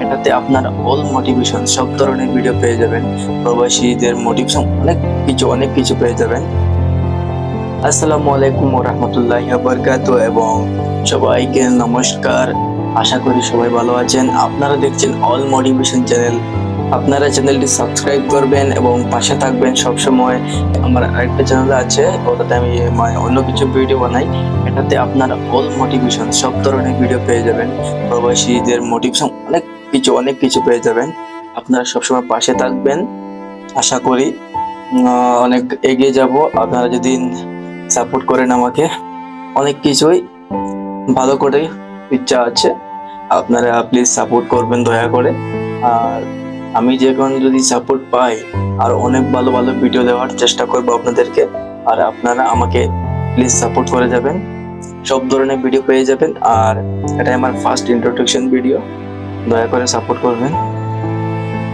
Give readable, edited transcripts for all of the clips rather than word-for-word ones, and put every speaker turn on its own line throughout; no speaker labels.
এটাতে আপনার all motivation সব ধরনের ভিডিও পেয়ে যাবেন। প্রবাসীদের মোটিভেশন অনেক কিছু পেয়ে যাবেন। আসসালামু আলাইকুম ওয়া রাহমাতুল্লাহি ওয়া বারাকাতুহু এবং সবাইকে নমস্কার। আশা করি সবাই ভালো আছেন। আপনারা দেখছেন অল মোটিভেশন চ্যানেল। আপনারা চ্যানেলটি সাবস্ক্রাইব করবেন এবং পাশে থাকবেন সব সময়। আমার আরেকটা চ্যানেল আছে, ওটাতে আমি অন্য কিছু ভিডিও বানাই। এটাতে আপনারা অল মোটিভেশন সব ধরনের ভিডিও পেয়ে যাবেন। প্রবাসীদের মোটিভেশন অনেক কিছু পেয়ে যাবেন। আপনারা সবসময় পাশে থাকবেন। আশা করি অনেক এগিয়ে যাব। আপনারা যদি সাপোর্ট করেন আমাকে, অনেক কিছুই ভালো করে ইচ্ছা আছে। আপনারা প্লিজ সাপোর্ট করবেন দয়া করে। আর আমি যখন যদি সাপোর্ট পাই আর অনেক ভালো ভালো ভিডিও দেওয়ার চেষ্টা করবো আপনাদেরকে। আর আপনারা আমাকে প্লিজ সাপোর্ট করে যাবেন, সব ধরনের ভিডিও পেয়ে যাবেন। আর এটা আমার ফার্স্ট ইন্ট্রোডাকশন ভিডিও, দয়া করে সাপোর্ট করবেন।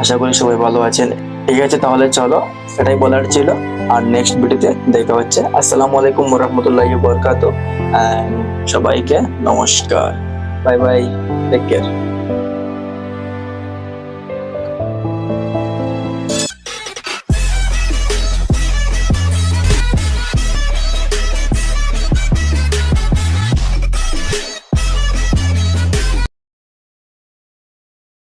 আশা করি সবাই ভালো আছেন। ঠিক আছে, তাহলে চলো, এটাই বলার ছিল। আর নেক্সট ভিডিওতে দেখা হচ্ছে। আসসালামু আলাইকুম ওয়া রাহমাতুল্লাহি ওয়া বারাকাতুহু। সবাইকে নমস্কার। Bye bye, take care.